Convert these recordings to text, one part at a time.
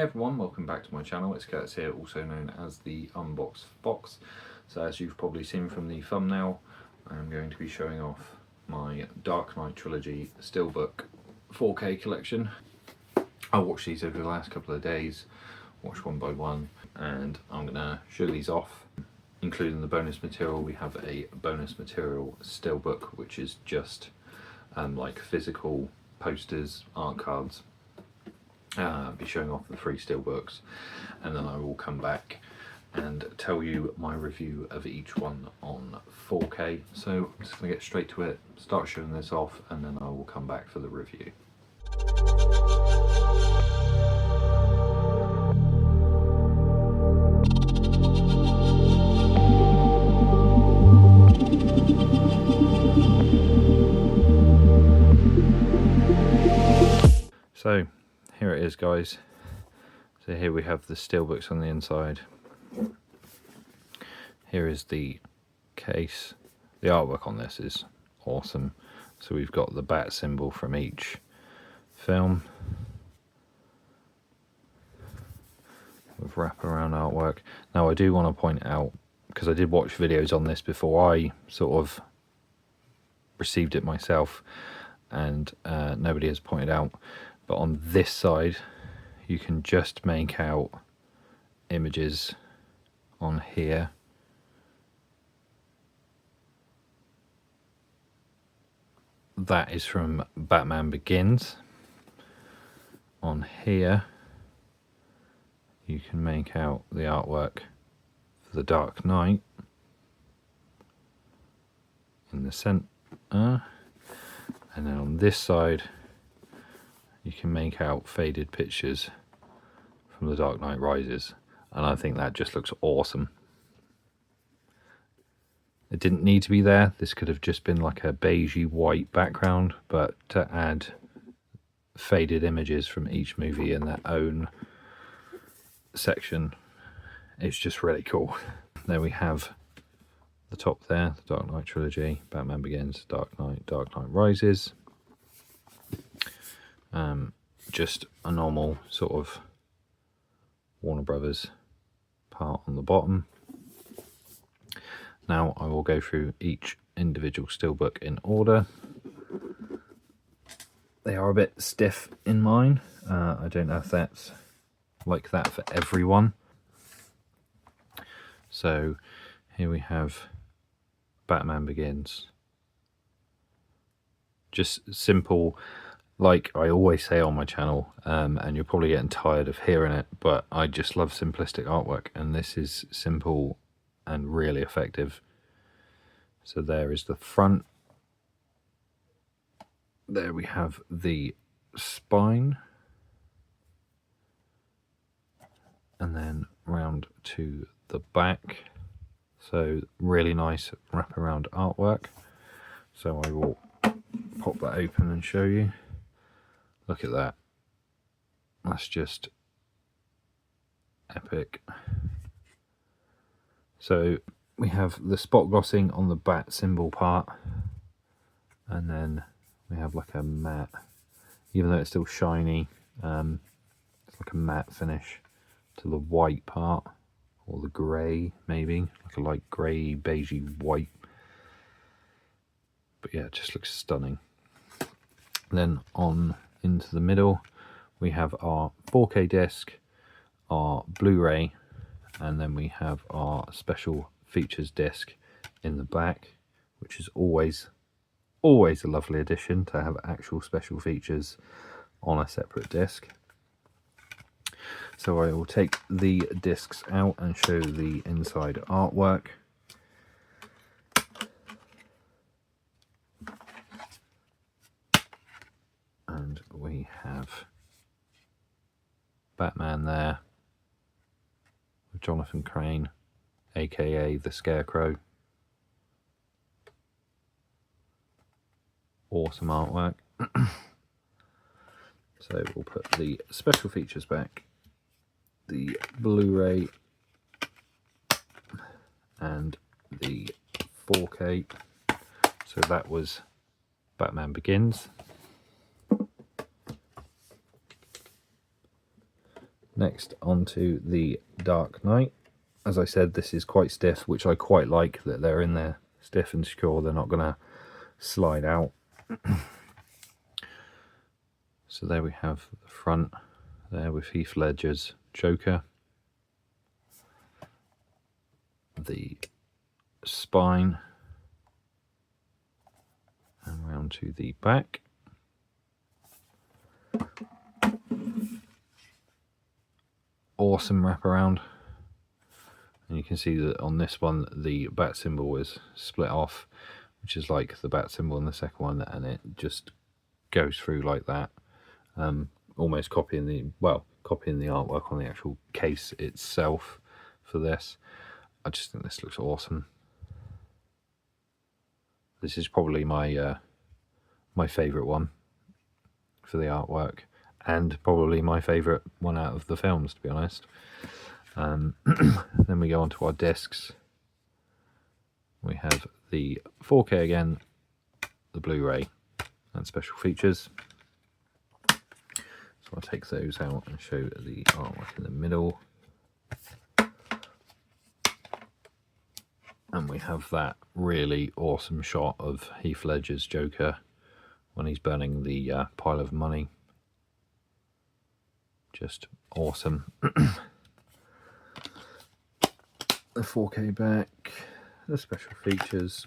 everyone, welcome back to my channel. It's Curtis here, also known as the Unbox Box. So as you've probably seen from the thumbnail, I'm going to be showing off my Dark Knight Trilogy Steelbook 4K collection. I watched these over the last couple of days, watched one by one, and I'm going to show these off, including the bonus material. We have a bonus material Steelbook, which is just like physical posters, art cards. I'll be showing off the 3 steelbooks, and then I will come back and tell you my review of each one on 4K. So I'm just going to get straight to it, start showing this off, and then I will come back for the review. So here it is, guys. So here we have the steelbooks on the inside. Here is the case. The artwork on this is awesome. So we've got the bat symbol from each film with wraparound artwork. Now I do want to point out, because I did watch videos on this before I sort of received it myself, and nobody has pointed out, but on this side you can just make out images on here. That is from Batman Begins. On here you can make out the artwork for the Dark Knight in the centre, and then on this side you can make out faded pictures from the Dark Knight Rises, and I think that just looks awesome. It didn't need to be there. This could have just been like a beigey white background, but to add faded images from each movie in their own section, it's just really cool. There we have the top there, the Dark Knight Trilogy, Batman Begins, Dark Knight Rises. Just a normal sort of Warner Brothers part on the bottom. Now I will go through each individual steelbook in order. They are a bit stiff in mine. I don't know if that's like that for everyone. So here we have Batman Begins. Just simple, like I always say on my channel, and you're probably getting tired of hearing it, but I just love simplistic artwork, and this is simple and really effective. So there is the front. There we have the spine, and then round to the back. So really nice wraparound artwork. So I will pop that open and show you. Look at that. That's just epic. So we have the spot glossing on the bat symbol part, and then we have like a matte, even though it's still shiny, it's like a matte finish to the white part, or the grey maybe, like a light grey, beigey white. But yeah, it just looks stunning. Then on into the middle we have our 4K disc, our Blu-ray, and then we have our special features disc in the back, which is always a lovely addition to have actual special features on a separate disc. So I will take the discs out and show the inside artwork. And we have Batman there with Jonathan Crane, aka the Scarecrow. Awesome artwork. So we'll put the special features back, the Blu-ray and the 4K. So that was Batman Begins. Next, onto the Dark Knight. As I said, this is quite stiff, which I quite like, that they're in there stiff and secure. They're not going to slide out. So there we have the front there with Heath Ledger's Joker. The spine. And round to the back. Awesome wraparound. And you can see that on this one the bat symbol is split off, which is like the bat symbol in the second one, and it just goes through like that, almost copying the artwork on the actual case itself for this. I just think this looks awesome. This is probably my my favourite one for the artwork, and probably my favourite one out of the films, to be honest. Then we go on to our discs. We have the 4K again, the Blu-ray, and special features. So I'll take those out and show the artwork in the middle. And we have that really awesome shot of Heath Ledger's Joker when he's burning the pile of money. Just awesome. The 4K back, the special features,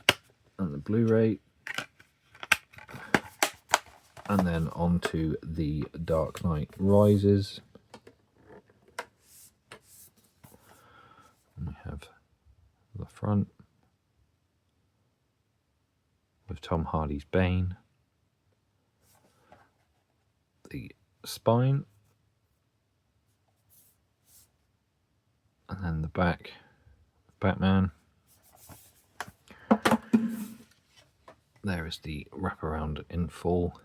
and the Blu-ray. And then onto the Dark Knight Rises. And we have the front with Tom Hardy's Bane. The spine. And then the back, Batman. There is the wraparound in full.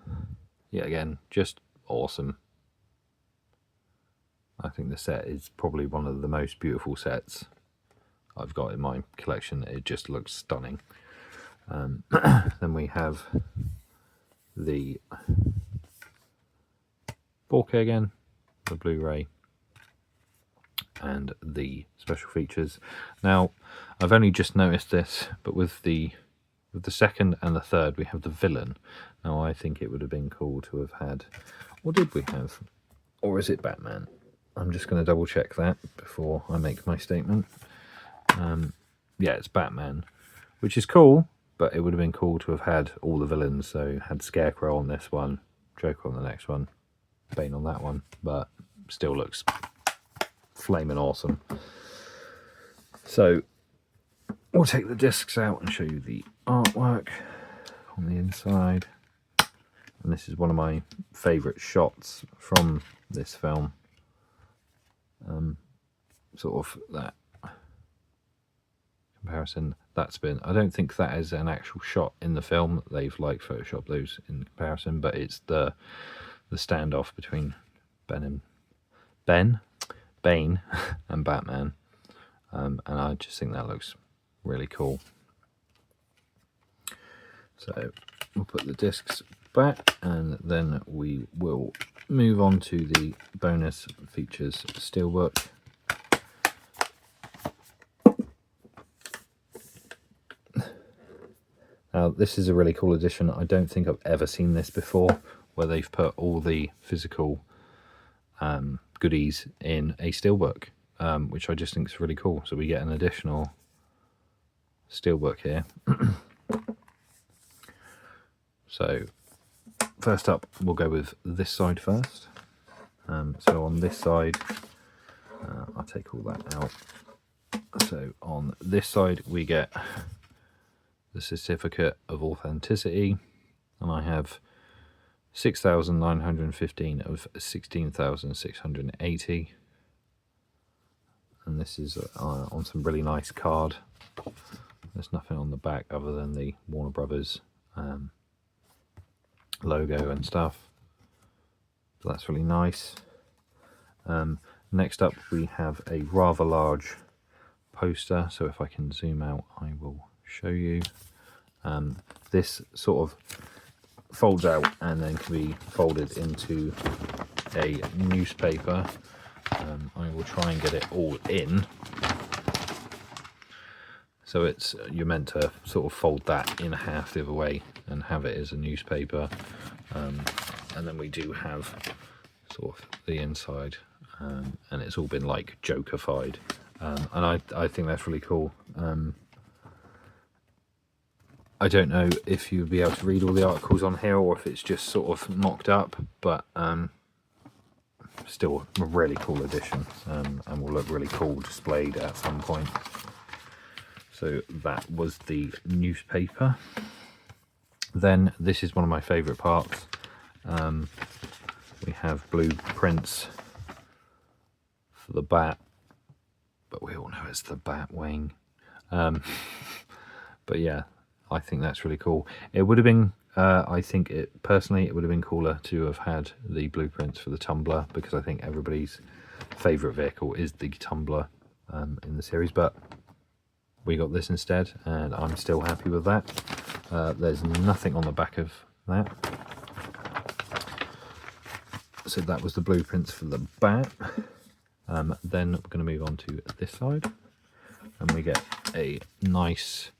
Yet again, just awesome. I think the set is probably one of the most beautiful sets I've got in my collection. It just looks stunning. Then we have the 4K again, the Blu-ray, and the special features. Now, I've only just noticed this, but with the second and the third, we have the villain. Now, I think it would have been cool to have had, or did we have, or is it Batman? I'm just going to double check that before I make my statement. Yeah, it's Batman, which is cool, but it would have been cool to have had all the villains. So had Scarecrow on this one, Joker on the next one, Bane on that one, but still looks flaming awesome. So we'll take the discs out and show you the artwork on the inside. And this is one of my favourite shots from this film. Sort of that comparison. That's been, I don't think that is an actual shot in the film. They've like photoshopped those in comparison, but it's the standoff between Bane and Batman. And I just think that looks really cool. So we'll put the discs back, and then we will move on to the bonus features steelbook. Now, this is a really cool edition. I don't think I've ever seen this before, where they've put all the physical goodies in a steelbook, which I just think is really cool. So we get an additional steelbook here. So first up, we'll go with this side first. So on this side, I'll take all that out. So on this side, we get the certificate of authenticity, and I have 6,915 of 16,680, and this is on some really nice card. There's nothing on the back other than the Warner Brothers logo and stuff, so that's really nice. Next up, we have a rather large poster, so if I can zoom out, I will show you. This sort of folds out and then can be folded into a newspaper, I will try and get it all in. So you're meant to sort of fold that in half the other way and have it as a newspaper. And then we do have sort of the inside, and it's all been like Joker-fied. And I think that's really cool. I don't know if you'll be able to read all the articles on here or if it's just sort of mocked up, but still a really cool edition, and will look really cool displayed at some point. So that was the newspaper. Then this is one of my favourite parts. We have blueprints for the bat, but we all know it's the bat wing. But yeah, I think that's really cool. It would have been, I think personally, it would have been cooler to have had the blueprints for the tumbler, because I think everybody's favourite vehicle is the tumbler in the series, but we got this instead, and I'm still happy with that. There's nothing on the back of that. So that was the blueprints for the bat. Then we're going to move on to this side, and we get a nice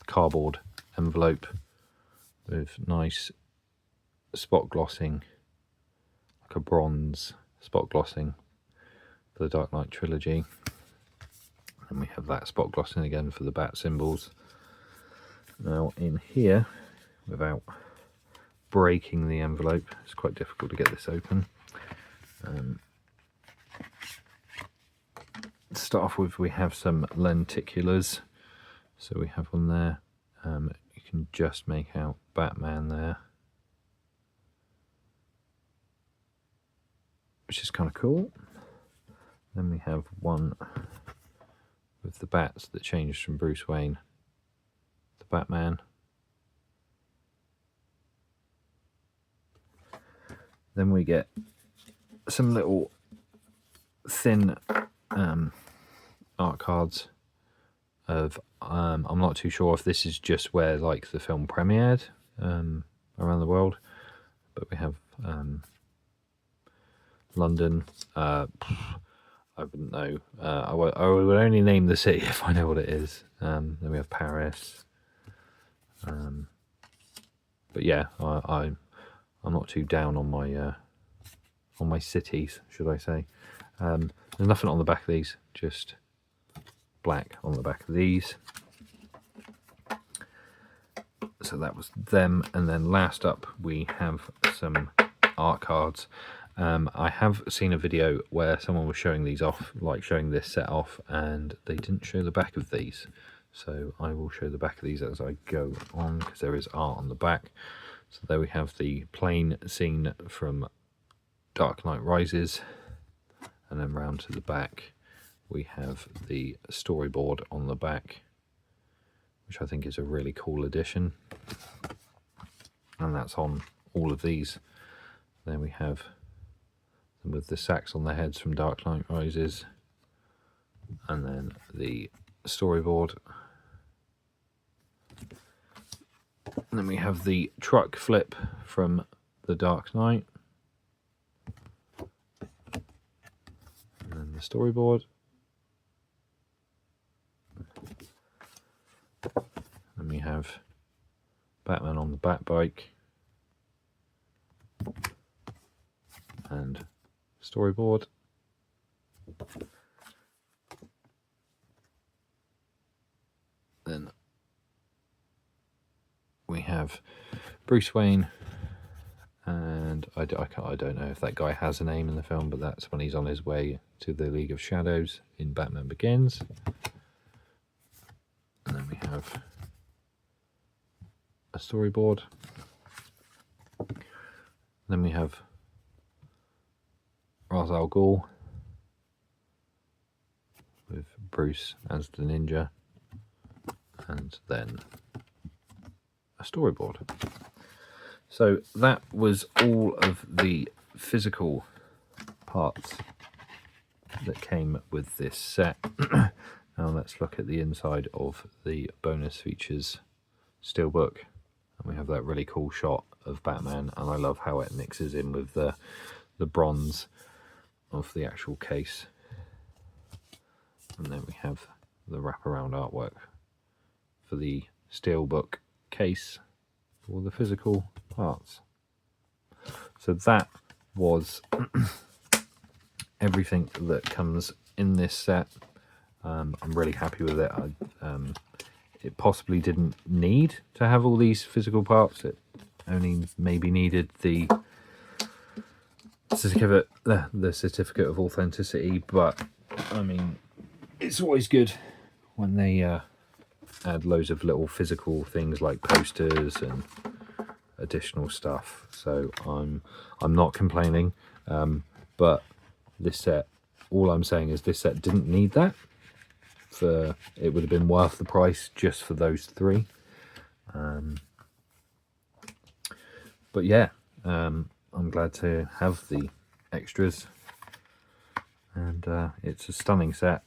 cardboard envelope with nice spot glossing, like a bronze spot glossing for the Dark Knight Trilogy. And we have that spot glossing again for the bat symbols. Now in here, without breaking the envelope, it's quite difficult to get this open. To start off with, we have some lenticulars. So we have one there. You can just make out Batman there, which is kind of cool. Then we have one with the bats that changed from Bruce Wayne to Batman. Then we get some little thin art cards of, I'm not too sure if this is just where like the film premiered around the world, but we have London. I wouldn't know. I would only name the city if I know what it is. Then we have Paris. But yeah, I'm not too down on my cities, should I say. There's nothing on the back of these, just black on the back of these. So that was them, and then last up we have some art cards. I have seen a video where someone was showing these off, like showing this set off, and they didn't show the back of these. So I will show the back of these as I go on, because there is art on the back. So there we have the plane scene from Dark Knight Rises, and then round to the back we have the storyboard on the back, which I think is a really cool addition, and that's on all of these. Then we have them with the sacks on their heads from Dark Knight Rises, and then the storyboard. And then we have the truck flip from the Dark Knight, and then the storyboard. And we have Batman on the Batbike, and storyboard. Then we have Bruce Wayne, and I don't know if that guy has a name in the film, but that's when he's on his way to the League of Shadows in Batman Begins. And then we have a storyboard. Then we have Ra's al Ghul with Bruce as the ninja, and then a storyboard. So that was all of the physical parts that came with this set. Now let's look at the inside of the bonus features steelbook, and we have that really cool shot of Batman, and I love how it mixes in with the bronze of the actual case. And then we have the wraparound artwork for the steelbook case for the physical parts. So that was everything that comes in this set. I'm really happy with it. It possibly didn't need to have all these physical parts. It only maybe needed the certificate of authenticity, but I mean, it's always good when they add loads of little physical things like posters and additional stuff. So I'm not complaining, but this set, all I'm saying is this set didn't need that. It would have been worth the price just for those three. But yeah, I'm glad to have the extras, and it's a stunning set.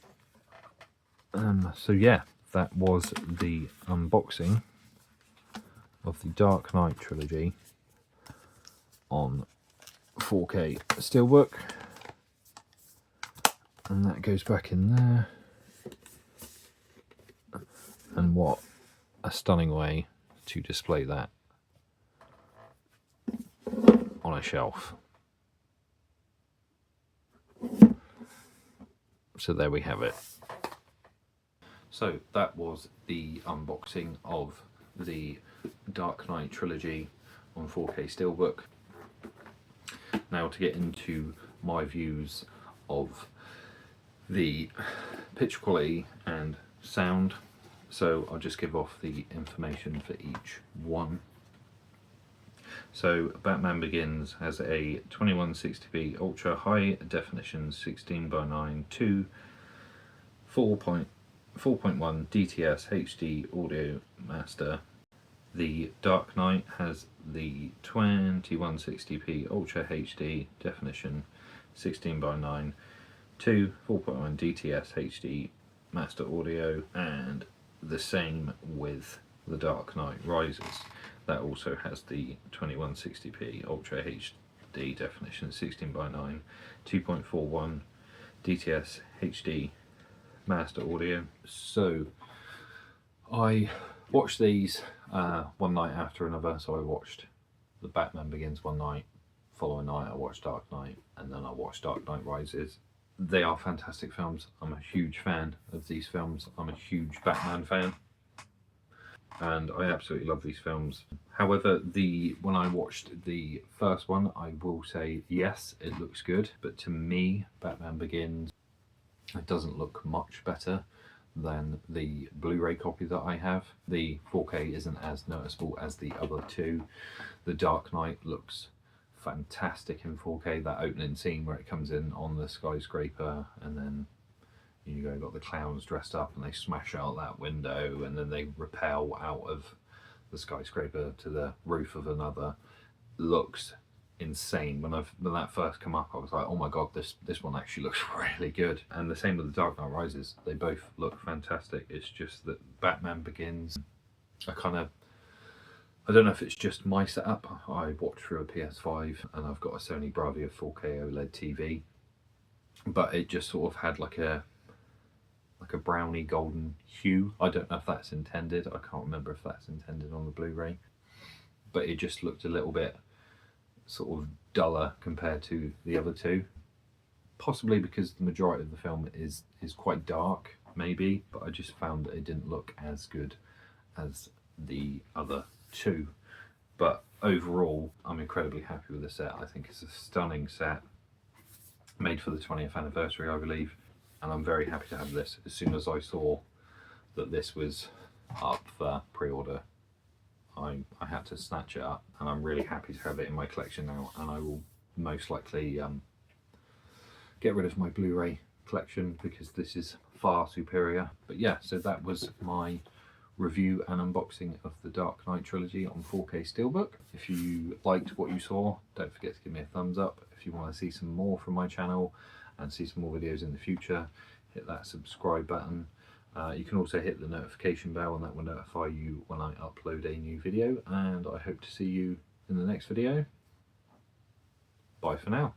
So yeah, that was the unboxing of the Dark Knight trilogy on 4K steelbook, and that goes back in there. And what a stunning way to display that on a shelf. So there we have it. So that was the unboxing of the Dark Knight trilogy on 4K steelbook. Now to get into my views of the picture quality and sound. So I'll just give off the information for each one. So Batman Begins has a 2160p ultra high definition 16:9 to 4.1 DTS HD audio master. The Dark Knight has the 2160p ultra HD definition 16:9 to 4.1 DTS HD master audio, and the same with the Dark Knight Rises. That also has the 2160p ultra HD definition 16:9 2.41 DTS HD master audio. So I watched these one night after another. So I watched the Batman Begins one night, following night I watched Dark Knight, and then I watched Dark Knight Rises. They are fantastic films. I'm a huge fan of these films. I'm a huge Batman fan, and I absolutely love these films. However, when I watched the first one, I will say yes, it looks good, but to me, Batman Begins, it doesn't look much better than the Blu-ray copy that I have. The 4K isn't as noticeable as the other two. The Dark Knight looks fantastic in 4K. That opening scene where it comes in on the skyscraper, and then you got the clowns dressed up and they smash out that window, and then they rappel out of the skyscraper to the roof of another, looks insane. When that first come up, I was like, oh my god, this one actually looks really good. And the same with the Dark Knight Rises, they both look fantastic. It's just that Batman Begins, I don't know if it's just my setup. I watch through a PS5 and I've got a Sony Bravia 4K OLED TV, but it just sort of had like a browny golden hue. I don't know if that's intended. I can't remember if that's intended on the Blu-ray, but it just looked a little bit sort of duller compared to the other two. Possibly because the majority of the film is quite dark, maybe, but I just found that it didn't look as good as the other two. But overall, I'm incredibly happy with the set. I think it's a stunning set, made for the 20th anniversary, I believe, and I'm very happy to have this. As soon as I saw that this was up for pre-order, I had to snatch it up, and I'm really happy to have it in my collection now, and I will most likely get rid of my Blu-ray collection because this is far superior. But yeah, so that was my review and unboxing of the Dark Knight trilogy on 4K steelbook. If you liked what you saw, don't forget to give me a thumbs up. If you want to see some more from my channel and see some more videos in the future, hit that subscribe button. You can also hit the notification bell, and that will notify you when I upload a new video, and I hope to see you in the next video. Bye for now.